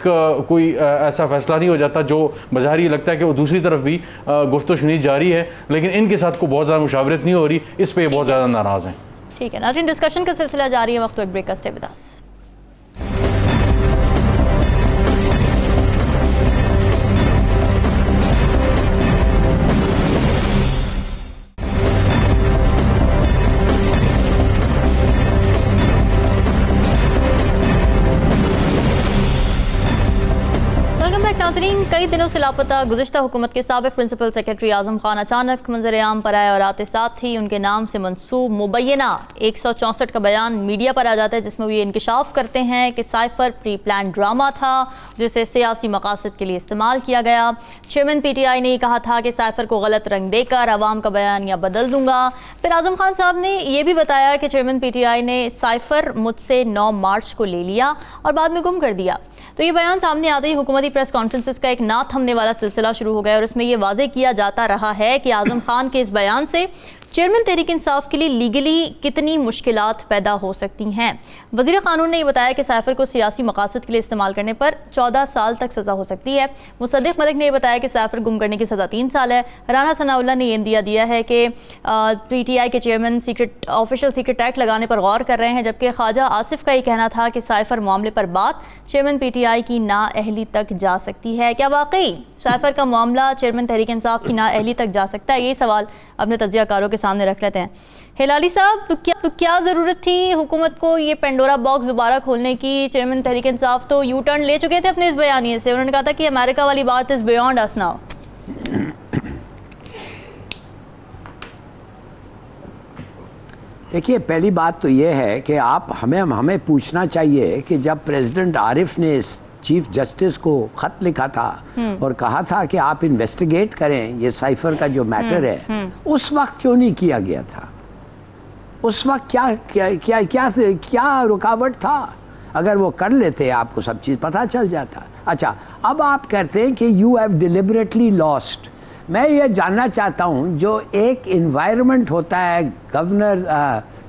कोई ऐसा फैसला नहीं हो जाता, जो बाज़ार ये लगता है कि वो दूसरी तरफ भी गुफ्तगू सुनी जारी है लेकिन इनके साथ को बहुत ज़्यादा मुशावरत नहीं हो रही, इस पर बहुत ज़्यादा नाराज़ हैं। ठीक है नाज़रीन, डिस्कशन का सिलसिला जारी है, वक्त एक ब्रेक का, स्टे विद अस। नाज़रीन, कई दिनों से लापता गुज़िश्ता हुकूमत के साबिक़ प्रिंसिपल सेक्रेटरी आज़म खान अचानक मंजर आम पर आए और आते साथ ही उनके नाम से मंसूब मुबैना 164 का बयान मीडिया पर आ जाता है, जिसमें वो ये इंकशाफ करते हैं कि साइफर प्री प्लान ड्रामा था जिसे सियासी मकासद के लिए इस्तेमाल किया गया। चेयरमैन PTI ने कहा था कि साइफर को गलत रंग देकर अवाम का बयान या बदल दूंगा। फिर आज़म खान साहब ने यह भी बताया कि चेयरमैन PTI ने साइफर मुझसे 9 मार्च को ले लिया और बाद में गुम कर दिया। तो ये बयान सामने आते ही हुकूमती प्रेस कॉन्फ्रेंसेस का एक ना थमने वाला सिलसिला शुरू हो गया और उसमें यह वाज़ेह किया जाता रहा है कि आज़म खान के इस बयान से चेयरमैन तहरीक इंसाफ के लिए लीगली कितनी मुश्किलात पैदा हो सकती हैं। वज़ीर क़ानून ने यह बताया कि साइफर को सियासी मकासद के लिए इस्तेमाल करने पर 14 साल तक सज़ा हो सकती है। मुसद्दिक़ मलिक ने यह बताया कि साइफर गुम करने की सज़ा 3 साल है। राना सनाउल्लाह ने यह दिया है कि PTI के चेयरमैन ऑफिशियल सीक्रेट एक्ट लगाने पर गौर कर रहे हैं, जबकि ख्वाजा आसिफ का यह कहना था कि साइफर मामले पर बात चेयरमैन PTI की नाअहली तक जा सकती है। क्या वाकई साइफर का मामला चेयरमैन तहरीक इंसाफ की नाअहली तक जा सकता है? ये सवाल अपने तज्ज़ियाकारों के सामने रख लेते हैं। हिलाली साहब, क्या ज़रूरत थी हुकूमत को ये पेंडोरा बॉक्स दोबारा खोलने की? चेयरमैन तहरीक इंसाफ तो यू टर्न ले चुके थे अपने इस बयानिए से। उन्होंने कहा था कि अमेरिका वाली बात इज़ बियॉन्ड अस नाउ। देखिए, पहली बात तो ये है कि हमें पूछना चाहिए कि जब प्रेसिडेंट आरिफ ने चीफ जस्टिस को ख़त लिखा था और कहा था कि आप इन्वेस्टिगेट करें ये साइफर का जो मैटर है, उस वक्त क्यों नहीं किया गया था? उस वक्त क्या रुकावट था? अगर वो कर लेते आपको सब चीज़ पता चल जाता। अच्छा, अब आप कहते हैं कि यू हैव डिलिबरेटली लॉस्ट। मैं ये जानना चाहता हूँ, जो एक इन्वायरमेंट होता है गवर्नर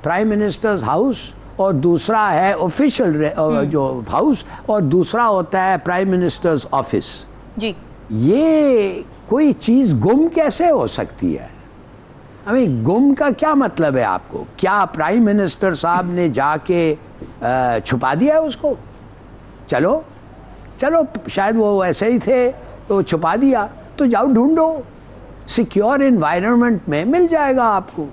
प्राइम मिनिस्टर्स हाउस और दूसरा है ऑफिशियल जो हाउस, और दूसरा होता है प्राइम मिनिस्टर्स ऑफिस। जी, ये कोई चीज गुम कैसे हो सकती है? गुम का क्या मतलब है आपको? क्या प्राइम मिनिस्टर साहब ने जाके छुपा दिया उसको? चलो शायद वो ऐसे ही थे तो छुपा दिया, तो जाओ ढूंढो, सिक्योर एनवायरनमेंट में मिल जाएगा आपको।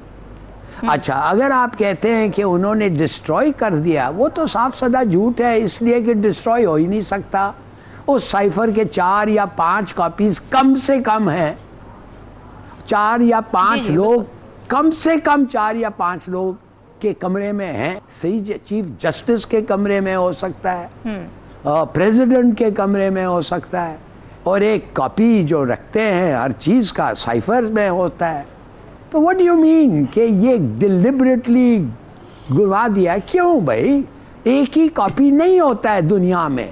अच्छा, अगर आप कहते हैं कि उन्होंने डिस्ट्रॉय कर दिया, वो तो साफ सादा झूठ है, इसलिए कि डिस्ट्रॉय हो ही नहीं सकता। उस साइफर के 4 या 5 कॉपीज कम से कम हैं। 4 या 5 लोग, कम से कम 4 या 5 लोग के कमरे में हैं। सही, चीफ जस्टिस के कमरे में हो सकता है, प्रेसिडेंट के कमरे में हो सकता है, और एक कॉपी जो रखते हैं हर चीज का साइफर में होता है। तो व्हाट डू यू मीन कि ये डिलिबरेटली गुवा दिया? क्यों भाई? एक ही कॉपी नहीं होता है दुनिया में,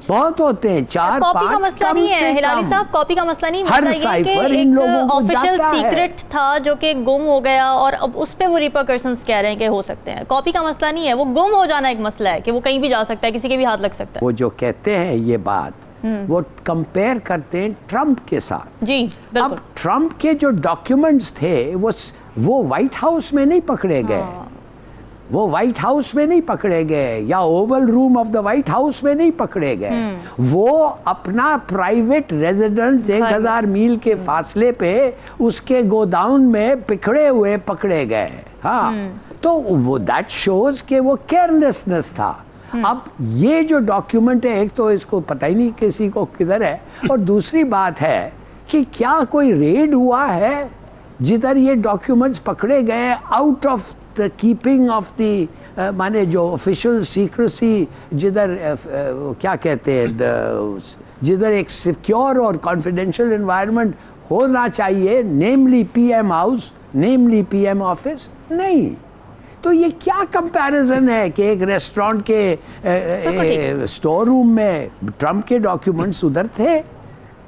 बहुत होते हैं, 4-5। कॉपी का मसला नहीं है हिलाली साहब, कॉपी का मसला नहीं, हर साइफर इन लोगों को ऑफिशियल जाता है। सीक्रेट था जो कि गुम हो गया और अब उस पे वो रिपरकशंस कह रहे हैं कि हो सकते हैं। कॉपी का मसला नहीं है, वो गुम हो जाना एक मसला है कि वो कहीं भी जा सकता है, किसी के भी हाथ लग सकता है। वो जो कहते हैं ये बात, वो कंपेयर करते हैं ट्रंप के साथ। जी बिल्कुल। अब ट्रंप के जो डॉक्यूमेंट्स थे वो व्हाइट हाउस में नहीं पकड़े गए, वो व्हाइट हाउस में नहीं पकड़े गए, या Oval room of the white house में नहीं पकड़े गए, वो अपना प्राइवेट रेजिडेंस 1000 मील के फासले पे उसके गोदाउन में पिखड़े हुए पकड़े गए। हाँ, तो वो दैट शोज के वो केयरलेसनेस था। अब ये जो डॉक्यूमेंट है, एक तो इसको पता ही नहीं किसी को किधर है, और दूसरी बात है कि क्या कोई रेड हुआ है जिधर ये डॉक्यूमेंट्स पकड़े गए out of the keeping of the माने जो ऑफिशियल सीक्रेसी, जिधर क्या कहते हैं, जिधर एक सिक्योर और कॉन्फिडेंशियल एनवायरनमेंट होना चाहिए, नेमली पीएम हाउस, नेमली पीएम ऑफिस? नहीं। तो ये क्या कंपैरिजन है कि एक रेस्टोरेंट के स्टोर रूम में ट्रंप के डॉक्यूमेंट्स उधर थे,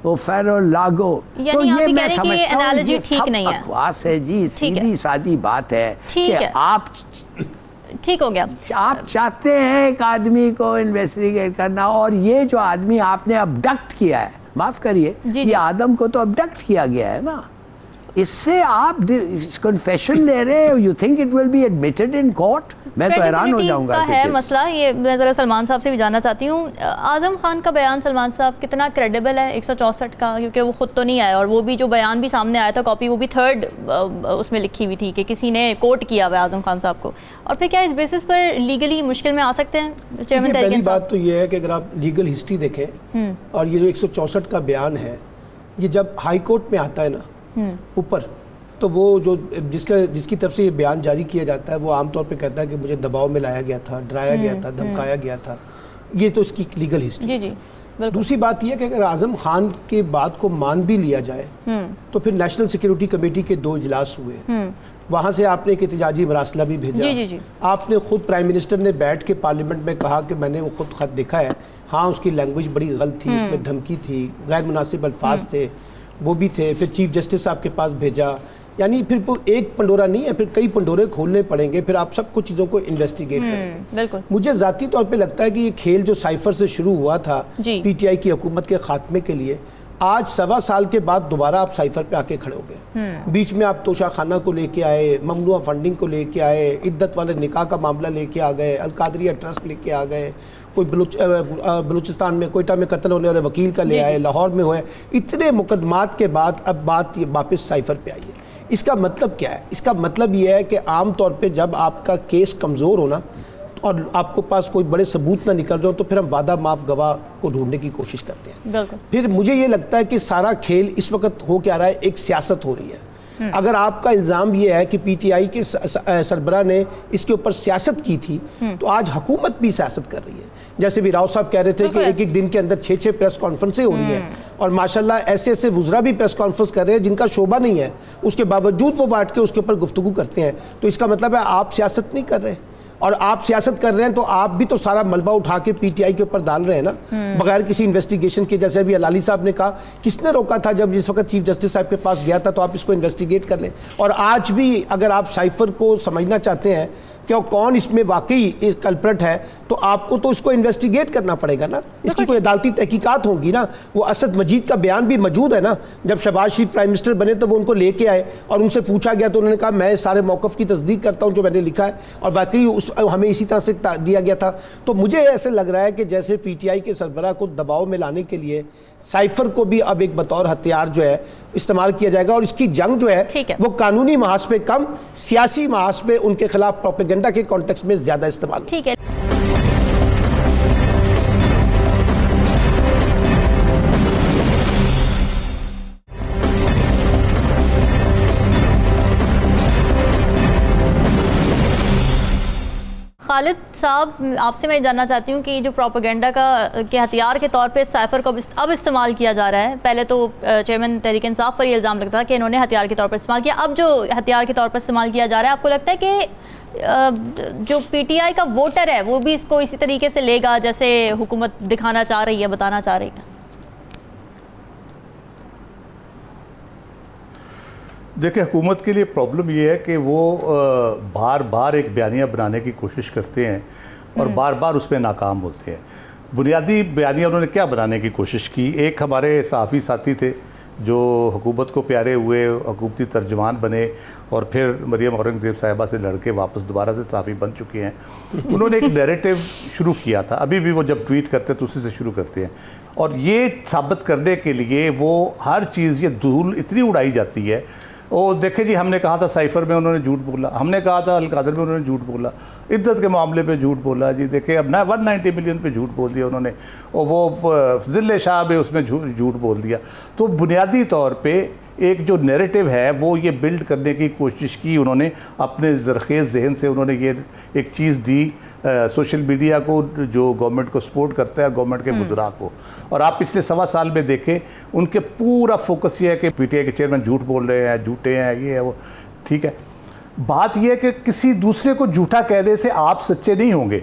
वो फेरो लागो। तो ये मैं समझता हूँ ये सब बकवास है जी, सीधी सादी बात है कि आप ठीक हो गया, आप चाहते हैं एक आदमी को इन्वेस्टिगेट करना, और ये जो आदमी आपने अबडक्ट किया है, माफ करिए, ये आदम को तो अबडक्ट किया गया है ना, इससे आप कन्फेशन ले रहे हो, you think it will be admitted in court? मैं तो हैरान हो जाऊंगा। है मसला ये, मैं जरा सलमान साहब से भी जानना चाहती हूँ, आजम खान का बयान सलमान साहब कितना क्रेडिबल है 164 का? क्योंकि वो खुद तो नहीं आया, और वो भी जो बयान भी सामने आया था कॉपी, वो भी 3rd उसमें लिखी हुई थी कि किसी ने कोट किया हुआ आजम खान साहब को। और फिर क्या इस बेसिस पर लीगली मुश्किल में आ सकते हैं चेयरमैन? पहली बात तो ये है कि अगर आप लीगल हिस्ट्री देखें, और ये जो 164 का बयान है, ये जब हाई कोर्ट में आता है ना ऊपर, तो वो जो जिसकी तरफ से ये बयान जारी किया जाता है, वो आमतौर पे कहता है कि मुझे दबाव में लाया गया था, डराया गया था, धमकाया गया था। ये तो इसकी लीगल हिस्ट्री। जी जी। दूसरी बात यह कि अगर आजम खान के बात को मान भी लिया जाए, तो फिर नेशनल सिक्योरिटी कमेटी के 2 इजलास हुए, वहाँ से आपने एक एहतजाजी मरासला भी भेजा। जी जी जी। आपने खुद प्राइम मिनिस्टर ने बैठ के पार्लियामेंट में कहा कि मैंने वो खुद खत देखा है, हाँ उसकी लैंग्वेज बड़ी गलत थी, उसमें धमकी थी, गैर मुनासिब अल्फाज थे, वो भी थे। फिर चीफ जस्टिस साहब के पास भेजा, यानी फिर वो एक पंडोरा नहीं है, फिर कई पंडोरे खोलने पड़ेंगे, फिर आप सब कुछ चीज़ों को इन्वेस्टिगेट करेंगे। बिल्कुल। मुझे ज़ाती तौर पे लगता है कि ये खेल जो साइफर से शुरू हुआ था पीटीआई की हुकूमत के खात्मे के लिए, आज 1.25 साल के बाद दोबारा आप साइफर पे आके खड़े हो गए। बीच में आप तोशा खाना को लेके आए, ममनुआ फंडिंग को लेके आए, इद्दत वाले निकाह का मामला लेके आ गए, अलकादरिया ट्रस्ट लेके आ गए, कोई बलूचिस्तान में कोयटा में कत्ल होने वाले वकील का ले आए, लाहौर में हुए। इतने मुकदमात के बाद अब बात ये वापस साइफर पे आई है। इसका मतलब क्या है? इसका मतलब ये है कि आम तौर पे जब आपका केस कमज़ोर होना और आपको पास कोई बड़े सबूत ना निकल रहे हो, तो फिर हम वादा माफ गवाह को ढूंढने की कोशिश करते हैं। बिल्कुल। फिर मुझे ये लगता है कि सारा खेल इस वक्त हो क्या रहा है, एक सियासत हो रही है। अगर आपका इल्ज़ाम ये है कि पीटीआई के सरबराह ने इसके ऊपर सियासत की थी, तो आज हुकूमत भी सियासत कर रही है। जैसे भी राव साहब कह रहे थे कि एक दिन के अंदर 6 प्रेस कॉन्फ्रेंसें हो रही हैं, और माशाल्लाह ऐसे वुज़रा भी प्रेस कॉन्फ्रेंस कर रहे हैं जिनका शोभा नहीं है, उसके बावजूद वो बांट के उसके ऊपर गुफ्तगू करते हैं। तो इसका मतलब है आप सियासत नहीं कर रहे, और आप सियासत कर रहे हैं तो आप भी तो सारा मलबा उठा के पीटीआई के ऊपर डाल रहे हैं ना, बगैर किसी इन्वेस्टिगेशन के। जैसे अभी अलाली साहब ने कहा, किसने रोका था जब जिस वक्त चीफ जस्टिस साहब के पास गया था, तो आप इसको इन्वेस्टिगेट कर लें। और आज भी अगर आप साइफर को समझना चाहते हैं कि कौन इसमें वाकई इस कल्प्रेट है, तो आपको तो उसको इन्वेस्टिगेट करना पड़ेगा ना, इसकी कोई अदालती तहकीकात होगी ना। वो असद मजीद का बयान भी मौजूद है ना, जब शहबाज शरीफ प्राइम मिनिस्टर बने तो वो उनको लेके आए और उनसे पूछा गया तो उन्होंने कहा मैं सारे मौक़िफ़ की तस्दीक करता हूँ जो मैंने लिखा है, और वाकई हमें इसी तरह से दिया गया था। तो मुझे ऐसे लग रहा है कि जैसे PTI के सरबराह को दबाव में लाने के लिए साइफर को भी अब एक बतौर हथियार जो है इस्तेमाल किया जाएगा, और इसकी जंग जो है वो कानूनी महाज पे कम, सियासी महाज पे उनके खिलाफ प्रोपेगेंडा के कॉन्टेक्स्ट में ज्यादा इस्तेमाल। ठीक है। खालिद साहब, आपसे मैं जानना चाहती हूँ कि जो प्रोपेगेंडा के हथियार के तौर पे साइफर को अब इस्तेमाल किया जा रहा है, पहले तो चेयरमैन तहरीक इंसाफ पर ये इल्ज़ाम लगता था कि इन्होंने हथियार के तौर पर इस्तेमाल किया, अब जो हथियार के तौर पर इस्तेमाल किया जा रहा है, आपको लगता है कि जो PTI का वोटर है वो भी इसको इसी तरीके से लेगा जैसे हुकूमत दिखाना चाह रही है, बताना चाह रही है? देखिए, हुकूमत के लिए प्रॉब्लम ये है कि वो बार बार एक बयानिया बनाने की कोशिश करते हैं और बार बार उसमें नाकाम होते हैं। बुनियादी बयानिया उन्होंने क्या बनाने की कोशिश की? एक हमारे सहाफ़ी साथी थे जो हुकूमत को प्यारे हुए, हुकूमती तर्जमान बने और फिर मरियम औरंगज़ेब साहिबा से लड़के वापस दोबारा से सहाफ़ी बन चुके हैं। उन्होंने एक नैरेटिव शुरू किया था, अभी भी वो जब ट्वीट करते तो उसी से शुरू करते हैं, और ये साबित करने के लिए वो हर चीज़, ये धूल इतनी उड़ाई जाती है। ओ देखे जी, हमने कहा था साइफर में उन्होंने झूठ बोला, हमने कहा था अलकादर में उन्होंने झूठ बोला, इद्दत के मामले पे झूठ बोला जी, देखे अब ना 190 मिलियन पे झूठ बोल दिया उन्होंने, और वो ज़िले शाह में उसमें झूठ बोल दिया। तो बुनियादी तौर पे एक जो नैरेटिव है वो ये बिल्ड करने की कोशिश की उन्होंने, अपने ज़रखेज़ जहन से उन्होंने ये एक चीज़ दी सोशल मीडिया को जो गवर्नमेंट को सपोर्ट करता है, गवर्नमेंट के वज़रा को। और आप पिछले 1.25 साल में देखें, उनके पूरा फोकस ये है कि PTI के चेयरमैन झूठ बोल रहे हैं, झूठे हैं, ये है वो। ठीक है, बात यह है कि किसी दूसरे को झूठा कहने से आप सच्चे नहीं होंगे,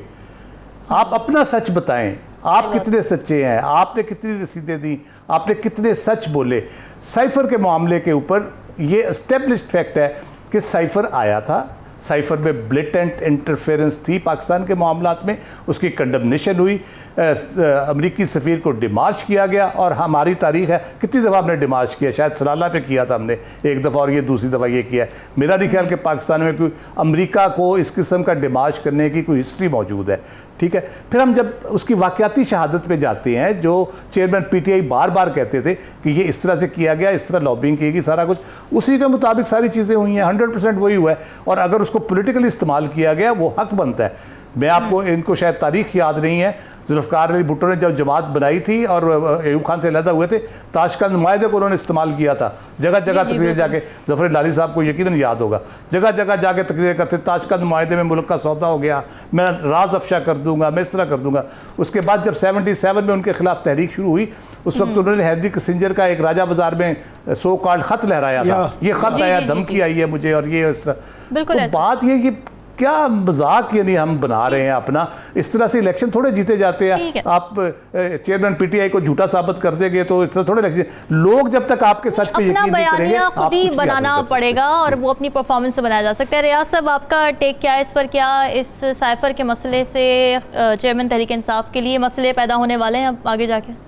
आप अपना सच बताएं, आप कितने सच्चे हैं, आपने कितनी रसीदें दी, आपने कितने सच बोले। साइफर के मामले के ऊपर ये एस्टेब्लिश्ड फैक्ट है कि साइफर आया था, साइफर में ब्लेटेंट इंटरफेरेंस थी पाकिस्तान के मामलात में, उसकी कंडमनेशन हुई, अमरीकी सफ़ीर को डिमार्च किया गया, और हमारी तारीख है कितनी दफ़ा हमने डिमार्च किया, शायद सलाला पे किया था हमने एक दफ़ा, और ये दूसरी दफ़ा ये किया है। मेरा नहीं ख्याल कि पाकिस्तान में कोई अमरीका को इस किस्म का डिमार्च करने की कोई हिस्ट्री मौजूद है। ठीक है, फिर हम जब उसकी वाक़याती शहादत पे जाते हैं, जो चेयरमैन PTI बार बार कहते थे कि ये इस तरह से किया गया, इस तरह लॉबिंग की गई, सारा कुछ उसी के मुताबिक सारी चीज़ें हुई हैं, 100% वही हुआ है। और अगर उसको पॉलिटिकली इस्तेमाल किया गया, वो हक बनता है। मैं आपको, इनको शायद तारीख याद नहीं है, जुल्फ़िकार अली भुट्टो ने जब जमात बनाई थी और अयूब खान से अलहदा हुए थे, ताशकंद नुमाइंदे को उन्होंने इस्तेमाल किया था, जगह जगह तकरीरें जाके, ज़फ़र लाली साहब को यकीनन याद होगा, जगह जगह जाके तकरीरें करते, ताशकंद नुमाइंदे में मुल्क का सौदा हो गया, मैं राज अफशा कर दूंगा, मैं इस तरह कर दूंगा। उसके बाद जब 77 में उनके खिलाफ तहरीक शुरू हुई, उस वक्त उन्होंने हेनरी किसिंजर का एक राजा बाज़ार में सो कॉल्ड ख़त लहराया था, ये ख़त आया, धमकी आई है मुझे, और ये इस तरह। तो बात ये कि क्या मजाक यानी हम बना रहे हैं अपना, इस तरह से इलेक्शन थोड़े जीते जाते हैं। आप चेयरमैन PTI को झूठा साबित कर देंगे तो इस तरह थोड़े इलेक्शन, लोग जब तक आपके सच पे यकीन नहीं करेंगे, खुद ही बनाना पड़ेगा और वो अपनी परफॉर्मेंस से बनाया जा सकता है। रियाज साहब, आपका टेक क्या है इस पर? क्या इस साइफर के मसले से चेयरमैन तहरीक इंसाफ के लिए मसले पैदा होने वाले हैं अब आगे जाके?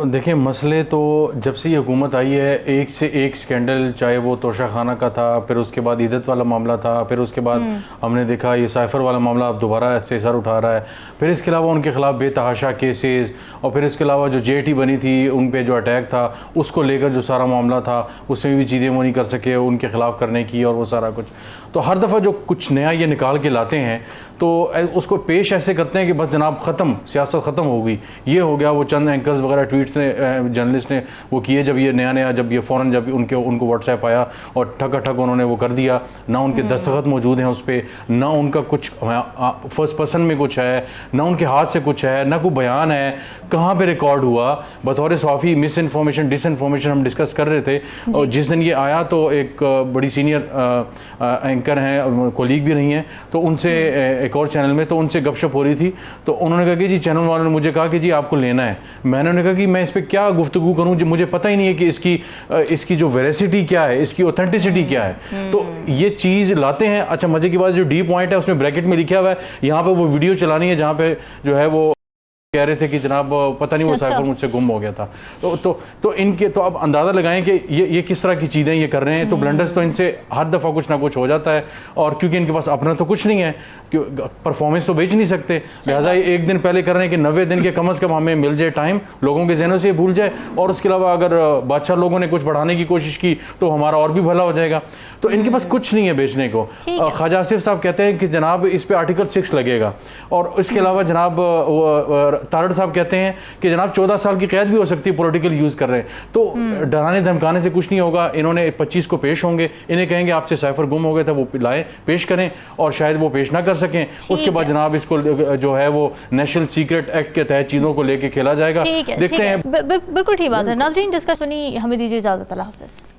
देखिए, मसले तो जब से ये हुकूमत आई है, एक से एक स्कैंडल, चाहे वो तोशा खाना का था, फिर उसके बाद इद्दत वाला मामला था, फिर उसके बाद हमने देखा ये साइफर वाला मामला अब दोबारा से सर उठा रहा है, फिर इसके अलावा उनके खिलाफ बेतहाशा केसेस, और फिर इसके अलावा जो JT बनी थी उन पे जो अटैक था उसको लेकर जो सारा मामला था, उसमें भी चीज़ें वो नहीं कर सके उनके खिलाफ करने की, और वो सारा कुछ। तो हर दफ़ा जो कुछ नया ये निकाल के लाते हैं तो उसको पेश ऐसे करते हैं कि बस जनाब ख़त्म, सियासत ख़त्म हो गई, ये हो गया। वो चंद एंकर्स वगैरह ट्वीट्स ने, जर्नलिस्ट ने वो किए जब ये नया जब ये फ़ौरन जब उनको व्हाट्सएप आया और ठक उन्होंने वो कर दिया, ना उनके दस्तखत मौजूद हैं उस पर, ना उनका कुछ फर्स्ट पर्सन में कुछ है, ना उनके हाथ से कुछ है, ना कोई बयान है, कहाँ पे रिकॉर्ड हुआ। बतौर सहाफ़ी मिस इन्फॉर्मेशन, डिस इन्फॉर्मेशन हम डिस्कस कर रहे थे, और जिस दिन ये आया तो एक बड़ी सीनियर एंकर हैं, कोलीग भी रही हैं, तो उनसे एक और चैनल में, तो उनसे गपशप हो रही थी, तो उन्होंने कहा कि जी चैनल वालों ने मुझे कहा कि जी आपको लेना है। मैंने उन्हें कहा कि मैं इस पर क्या गुफ्तगू करूँ, मुझे पता ही नहीं है कि इसकी जो वेरासिटी क्या है, इसकी ऑथेंटिसिटी क्या है। तो ये चीज़ लाते हैं। अच्छा, मजे की बात, जो डी पॉइंट है उसमें ब्रैकेट में लिखा हुआ है, यहाँ पे वो वीडियो चलानी है जहाँ पे जो है वो कह रहे थे कि जनाब पता नहीं वो साइफर मुझसे गुम हो गया था। तो इनके तो आप अंदाज़ा लगाएं कि ये किस तरह की चीज़ें ये कर रहे हैं। तो ब्लंडर्स तो इनसे हर दफ़ा कुछ ना कुछ हो जाता है, और क्योंकि इनके पास अपना तो कुछ नहीं है, परफॉर्मेंस तो बेच नहीं सकते, लिहाजा ये एक दिन पहले कर रहे हैं कि 90 दिन के कम अज़ कम हमें मिल जाए टाइम, लोगों के जहनों से भूल जाए, और उसके अलावा अगर बादशाह लोगों ने कुछ बढ़ाने की कोशिश की तो हमारा और भी भला हो जाएगा। तो इनके पास कुछ नहीं है बेचने को। ख्वाजा आसिफ साहब कहते हैं कि जनाब इस पे आर्टिकल 6 लगेगा, और इसके अलावा जनाब तारड़ साहब कहते हैं कि जनाब 14 साल की कैद भी हो सकती है, पॉलिटिकल यूज कर रहे हैं। तो डराने धमकाने से कुछ नहीं होगा। इन्होंने 25 को पेश होंगे, इन्हें कहेंगे आपसे साइफर गुम हो गया था, वो लाएं पेश करें, और शायद वो पेश ना कर सकें। उसके बाद जनाब इसको जो है वो नेशनल सीक्रेट एक्ट के तहत चीजों को लेके खेला जाएगा। देखते हैं। बिल्कुल ठीक बात है। नाज़रीन, डिस्कस सुनी, हमें दीजिए इजाजत। अल्लाह हाफ़िज़।